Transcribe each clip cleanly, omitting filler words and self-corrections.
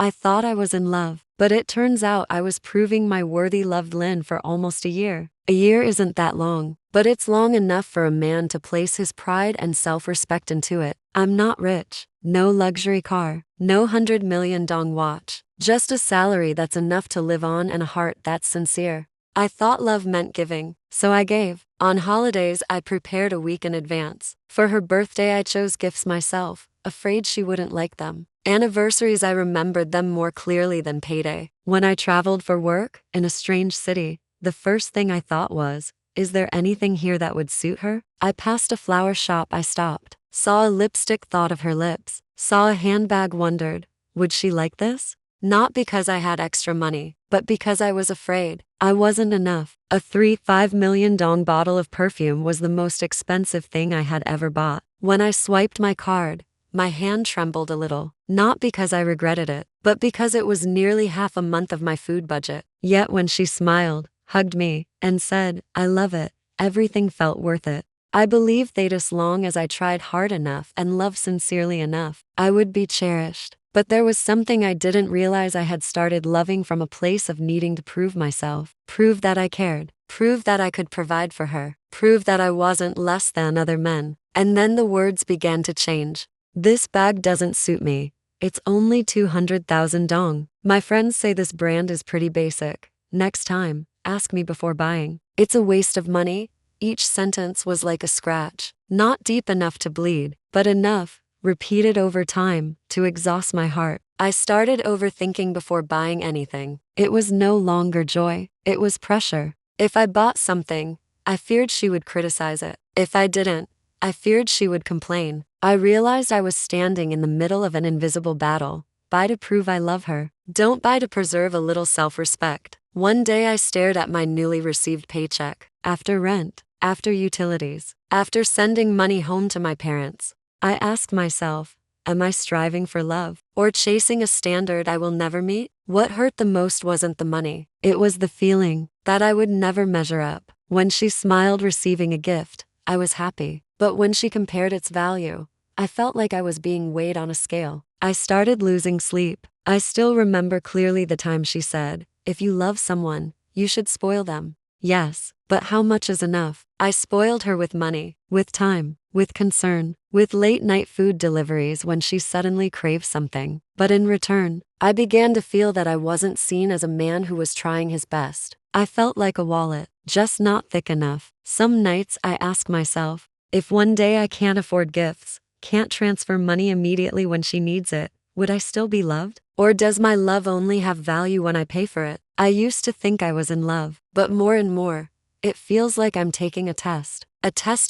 I thought I was in love, but it turns out I was proving my worthy loved Lynn for almost a year. A year isn't that long, but it's long enough for a man to place his pride and self-respect into it. I'm not rich. No luxury car. No 100 million dong watch. Just a salary that's enough to live on and a heart that's sincere. I thought love meant giving, so I gave. On holidays, I prepared a week in advance. For her birthday, I chose gifts myself, afraid she wouldn't like them. Anniversaries, I remembered them more clearly than payday. When I traveled for work, in a strange city, the first thing I thought was, is there anything here that would suit her? I passed a flower shop, I stopped. Saw a lipstick, thought of her lips. Saw a handbag, wondered, would she like this? Not because I had extra money, but because I was afraid I wasn't enough. A 3-5 million dong bottle of perfume was the most expensive thing I had ever bought. When I swiped my card, my hand trembled a little, not because I regretted it, but because it was nearly half a month of my food budget. Yet when she smiled, hugged me, and said, I love it, everything felt worth it. I believed that as long as I tried hard enough and loved sincerely enough, I would be cherished. But there was something I didn't realize. I had started loving from a place of needing to prove myself, prove that I cared, prove that I could provide for her, prove that I wasn't less than other men. And then the words began to change. This bag doesn't suit me. It's only 200,000 dong. My friends say this brand is pretty basic. Next time, ask me before buying. It's a waste of money. Each sentence was like a scratch, not deep enough to bleed, but enough, repeated over time, to exhaust my heart. I started overthinking before buying anything. It was no longer joy, it was pressure. If I bought something, I feared she would criticize it. If I didn't, I feared she would complain. I realized I was standing in the middle of an invisible battle. Buy to prove I love her. Don't buy to preserve a little self-respect. One day I stared at my newly received paycheck. After rent, after utilities, after sending money home to my parents, I asked myself, am I striving for love, or chasing a standard I will never meet? What hurt the most wasn't the money. It was the feeling that I would never measure up. When she smiled receiving a gift, I was happy. But when she compared its value, I felt like I was being weighed on a scale. I started losing sleep. I still remember clearly the time she said, if you love someone, you should spoil them. Yes, but how much is enough? I spoiled her with money, with time, with concern, with late-night food deliveries when she suddenly craved something. But in return, I began to feel that I wasn't seen as a man who was trying his best. I felt like a wallet, just not thick enough. Some nights I ask myself, if one day I can't afford gifts, can't transfer money immediately when she needs it, would I still be loved? Or does my love only have value when I pay for it? I used to think I was in love, but more and more, it feels like I'm taking a test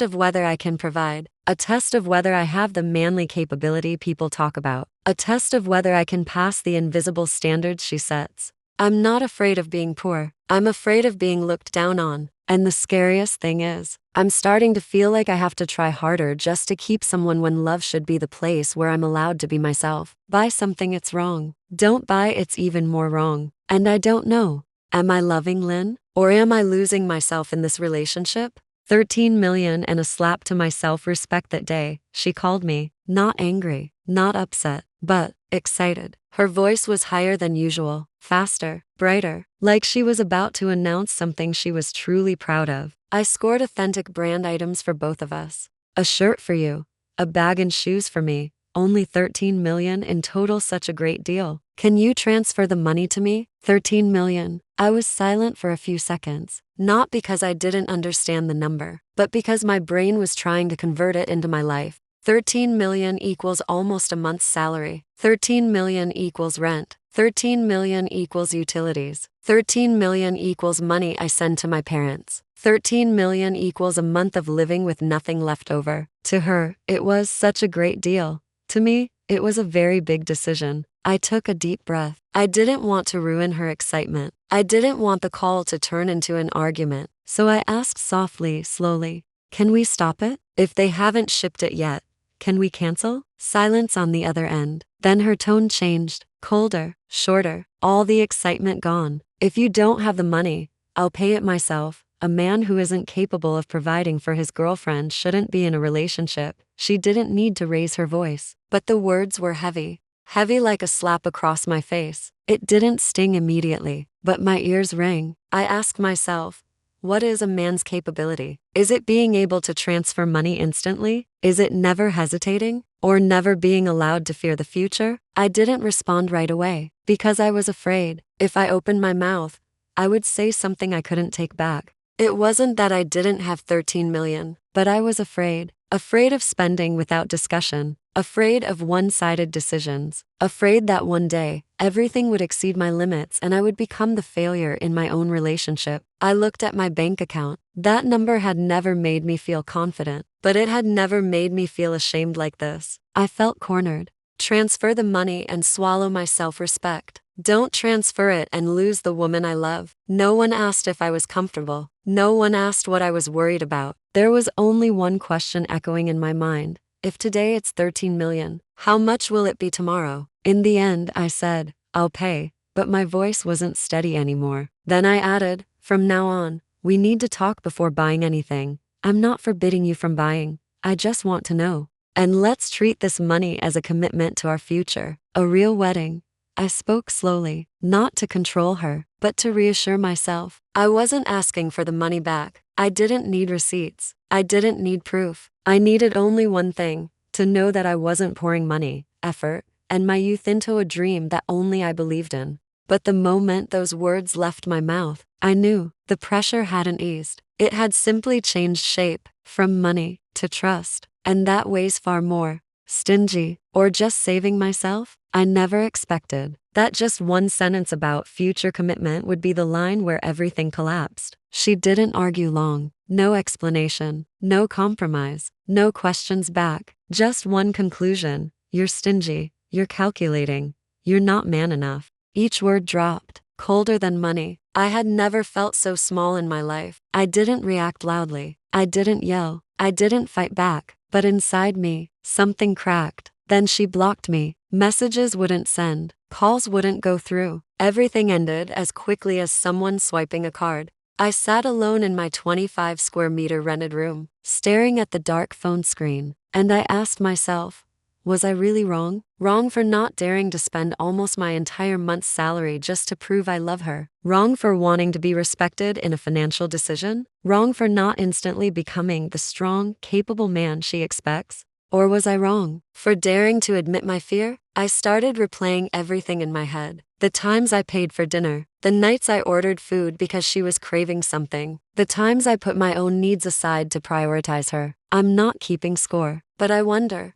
of whether I can provide, a test of whether I have the manly capability people talk about, a test of whether I can pass the invisible standards she sets. I'm not afraid of being poor. I'm afraid of being looked down on. And the scariest thing is, I'm starting to feel like I have to try harder just to keep someone when love should be the place where I'm allowed to be myself. Buy something, it's wrong. Don't buy, it's even more wrong. And I don't know. Am I loving Lynn? Or am I losing myself in this relationship? 13 million and a slap to my self-respect that day. She called me, not angry, not upset, but excited. Her voice was higher than usual, faster, brighter, like she was about to announce something she was truly proud of. I scored authentic brand items for both of us. A shirt for you, a bag and shoes for me. Only 13 million in total, such a great deal. Can you transfer the money to me? 13 million. I was silent for a few seconds, not because I didn't understand the number, but because my brain was trying to convert it into my life. 13 million equals almost a month's salary. 13 million equals rent. 13 million equals utilities. 13 million equals money I send to my parents. 13 million equals a month of living with nothing left over. To her, it was such a great deal. To me, it was a very big decision. I took a deep breath. I didn't want to ruin her excitement. I didn't want the call to turn into an argument. So I asked softly, slowly, can we stop it? If they haven't shipped it yet, can we cancel? Silence on the other end. Then her tone changed, colder, shorter, all the excitement gone. If you don't have the money, I'll pay it myself. A man who isn't capable of providing for his girlfriend shouldn't be in a relationship. She didn't need to raise her voice, but the words were heavy. heavy like a slap across my face. It didn't sting immediately, but my ears rang. I asked myself, what is a man's capability? Is it being able to transfer money instantly? Is it never hesitating? Or never being allowed to fear the future? I didn't respond right away, because I was afraid. If I opened my mouth, I would say something I couldn't take back. It wasn't that I didn't have 13 million, but I was afraid. Afraid of spending without discussion. Afraid of one-sided decisions. Afraid that one day, everything would exceed my limits and I would become the failure in my own relationship. I looked at my bank account. That number had never made me feel confident, but it had never made me feel ashamed like this. I felt cornered. Transfer the money and swallow my self-respect. Don't transfer it and lose the woman I love. No one asked if I was comfortable. No one asked what I was worried about. There was only one question echoing in my mind. If today it's 13 million, how much will it be tomorrow? In the end, I said, I'll pay, but my voice wasn't steady anymore. Then I added, from now on, we need to talk before buying anything. I'm not forbidding you from buying. I just want to know. And let's treat this money as a commitment to our future, a real wedding. I spoke slowly, not to control her, but to reassure myself. I wasn't asking for the money back. I didn't need receipts. I didn't need proof. I needed only one thing, to know that I wasn't pouring money, effort, and my youth into a dream that only I believed in. But the moment those words left my mouth, I knew the pressure hadn't eased. It had simply changed shape, from money to trust, and that weighs far more. Stingy, or just saving myself? I never expected that just one sentence about future commitment would be the line where everything collapsed. She didn't argue long. No explanation, no compromise, no questions back. Just one conclusion. You're stingy, you're calculating, you're not man enough. Each word dropped, colder than money. I had never felt so small in my life. I didn't react loudly. I didn't yell. I didn't fight back. But inside me, something cracked. Then she blocked me. Messages wouldn't send. Calls wouldn't go through. Everything ended as quickly as someone swiping a card. I sat alone in my 25 square meter rented room, staring at the dark phone screen. And I asked myself, was I really wrong? Wrong for not daring to spend almost my entire month's salary just to prove I love her? Wrong for wanting to be respected in a financial decision? Wrong for not instantly becoming the strong, capable man she expects? Or was I wrong for daring to admit my fear? I started replaying everything in my head. The times I paid for dinner, the nights I ordered food because she was craving something, the times I put my own needs aside to prioritize her. I'm not keeping score, but I wonder,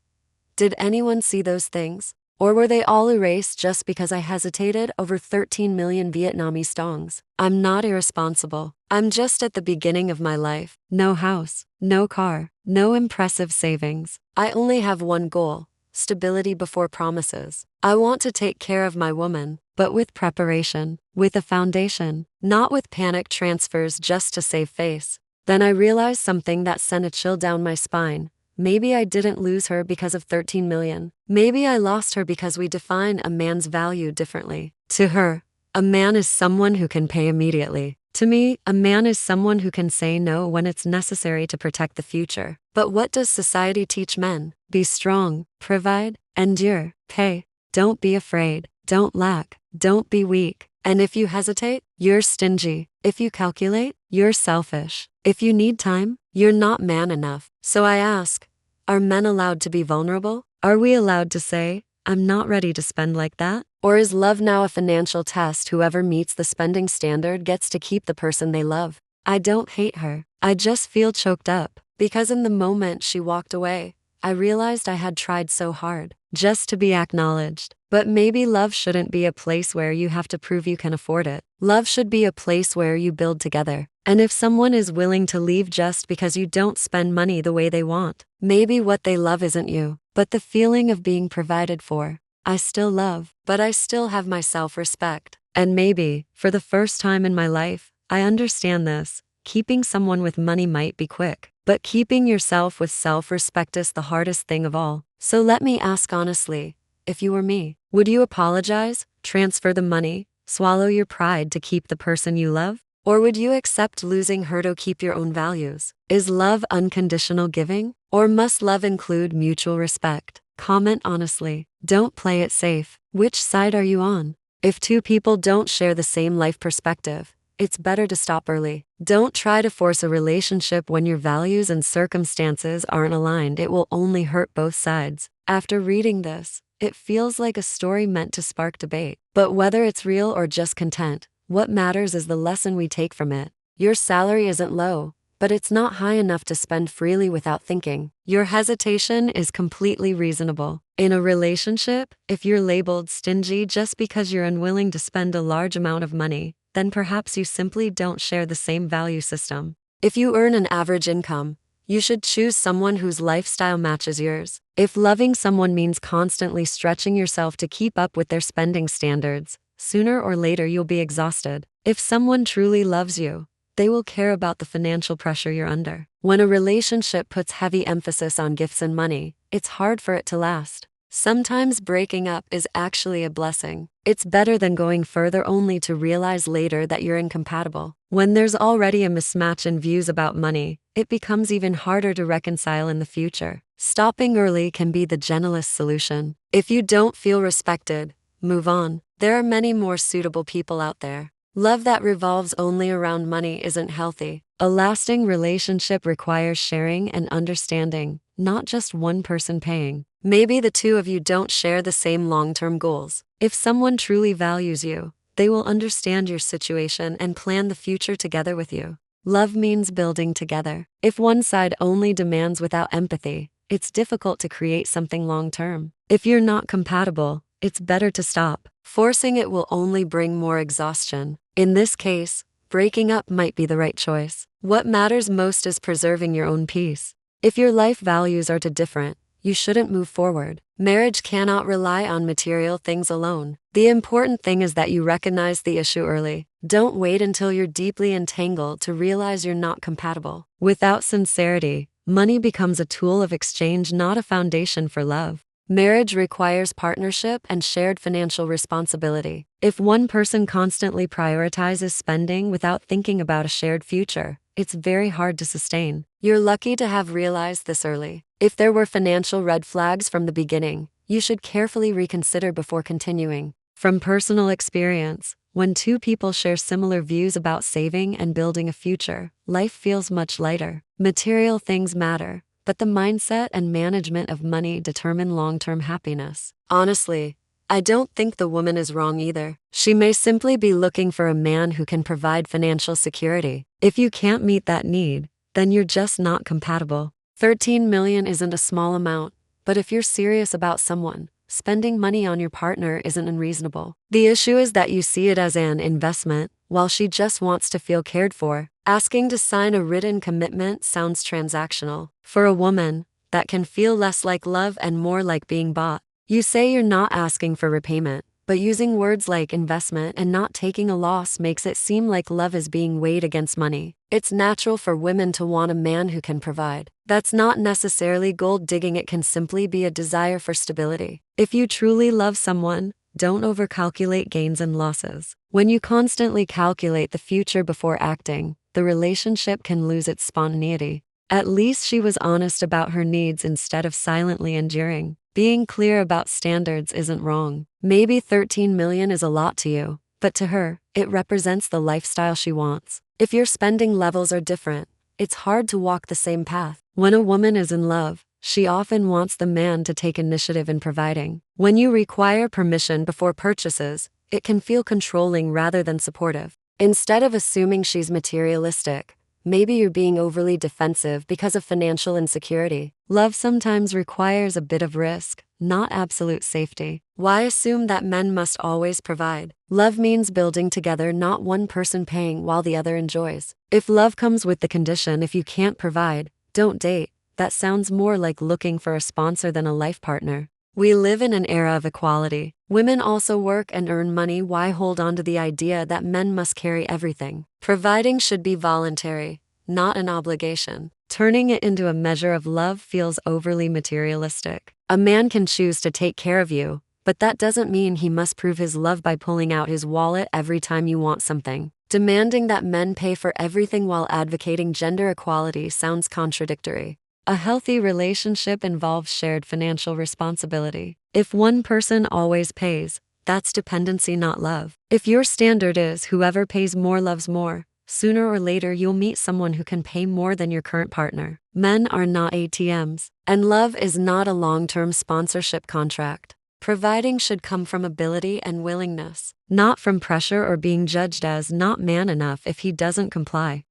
did anyone see those things? Or were they all erased just because I hesitated over 13 million Vietnamese dongs? I'm not irresponsible. I'm just at the beginning of my life. No house, no car, no impressive savings. I only have one goal: stability before promises. I want to take care of my woman, but with preparation, with a foundation, not with panic transfers just to save face. Then I realized something that sent a chill down my spine. Maybe I didn't lose her because of 13 million. Maybe I lost her because we define a man's value differently. To her, a man is someone who can pay immediately. To me, a man is someone who can say no when it's necessary to protect the future. But what does society teach men? Be strong, provide, endure, pay. Don't be afraid, don't lack, don't be weak. And if you hesitate, you're stingy. If you calculate, you're selfish. If you need time, you're not man enough. So I ask, are men allowed to be vulnerable? Are we allowed to say, I'm not ready to spend like that? Or is love now a financial test? Whoever meets the spending standard gets to keep the person they love. I don't hate her. I just feel choked up. Because in the moment she walked away, I realized I had tried so hard just to be acknowledged. But maybe love shouldn't be a place where you have to prove you can afford it. Love should be a place where you build together. And if someone is willing to leave just because you don't spend money the way they want, maybe what they love isn't you, but the feeling of being provided for. I still love, but I still have my self-respect. And maybe, for the first time in my life, I understand this. Keeping someone with money might be quick, but keeping yourself with self-respect is the hardest thing of all. So let me ask honestly, if you were me, would you apologize, transfer the money, swallow your pride to keep the person you love? Or would you accept losing her to keep your own values? Is love unconditional giving? Or must love include mutual respect? Comment honestly. Don't play it safe. Which side are you on? If two people don't share the same life perspective, it's better to stop early. Don't try to force a relationship when your values and circumstances aren't aligned. It will only hurt both sides. After reading this, it feels like a story meant to spark debate. But whether it's real or just content, what matters is the lesson we take from it. Your salary isn't low, but it's not high enough to spend freely without thinking. Your hesitation is completely reasonable. In a relationship, if you're labeled stingy just because you're unwilling to spend a large amount of money, then perhaps you simply don't share the same value system. If you earn an average income, you should choose someone whose lifestyle matches yours. If loving someone means constantly stretching yourself to keep up with their spending standards, sooner or later you'll be exhausted. If someone truly loves you, they will care about the financial pressure you're under. When a relationship puts heavy emphasis on gifts and money, it's hard for it to last. Sometimes breaking up is actually a blessing. It's better than going further only to realize later that you're incompatible. When there's already a mismatch in views about money, it becomes even harder to reconcile in the future. Stopping early can be the gentlest solution. If you don't feel respected, move on. There are many more suitable people out there. Love that revolves only around money isn't healthy. A lasting relationship requires sharing and understanding, not just one person paying. Maybe the two of you don't share the same long-term goals. If someone truly values you, they will understand your situation and plan the future together with you. Love means building together. If one side only demands without empathy, it's difficult to create something long-term. If you're not compatible, it's better to stop. Forcing it will only bring more exhaustion. In this case, breaking up might be the right choice. What matters most is preserving your own peace. If your life values are too different, you shouldn't move forward. Marriage cannot rely on material things alone. The important thing is that you recognize the issue early. Don't wait until you're deeply entangled to realize you're not compatible. Without sincerity, money becomes a tool of exchange, not a foundation for love. Marriage requires partnership and shared financial responsibility. If one person constantly prioritizes spending without thinking about a shared future, it's very hard to sustain. You're lucky to have realized this early. If there were financial red flags from the beginning, you should carefully reconsider before continuing. From personal experience, when two people share similar views about saving and building a future, life feels much lighter. Material things matter, but the mindset and management of money determine long-term happiness. Honestly, I don't think the woman is wrong either. She may simply be looking for a man who can provide financial security. If you can't meet that need, then you're just not compatible. 13 million isn't a small amount, but if you're serious about someone, spending money on your partner isn't unreasonable. The issue is that you see it as an investment, while she just wants to feel cared for. Asking to sign a written commitment sounds transactional. For a woman, that can feel less like love and more like being bought. You say you're not asking for repayment, but using words like investment and not taking a loss makes it seem like love is being weighed against money. It's natural for women to want a man who can provide. That's not necessarily gold digging, it can simply be a desire for stability. If you truly love someone, don't overcalculate gains and losses. When you constantly calculate the future before acting, the relationship can lose its spontaneity. At least she was honest about her needs instead of silently enduring. Being clear about standards isn't wrong. Maybe 13 million is a lot to you, but to her, it represents the lifestyle she wants. If your spending levels are different, it's hard to walk the same path. When a woman is in love, she often wants the man to take initiative in providing. When you require permission before purchases, it can feel controlling rather than supportive. Instead of assuming she's materialistic, maybe you're being overly defensive because of financial insecurity. Love sometimes requires a bit of risk, not absolute safety. Why assume that men must always provide? Love means building together, not one person paying while the other enjoys. If love comes with the condition, if you can't provide, don't date, that sounds more like looking for a sponsor than a life partner. We live in an era of equality. Women also work and earn money. Why hold on to the idea that men must carry everything? Providing should be voluntary, not an obligation. Turning it into a measure of love feels overly materialistic. A man can choose to take care of you, but that doesn't mean he must prove his love by pulling out his wallet every time you want something. Demanding that men pay for everything while advocating gender equality sounds contradictory. A healthy relationship involves shared financial responsibility. If one person always pays, that's dependency, not love. If your standard is whoever pays more loves more, sooner or later you'll meet someone who can pay more than your current partner. Men are not ATMs, and love is not a long-term sponsorship contract. Providing should come from ability and willingness, not from pressure or being judged as not man enough if he doesn't comply.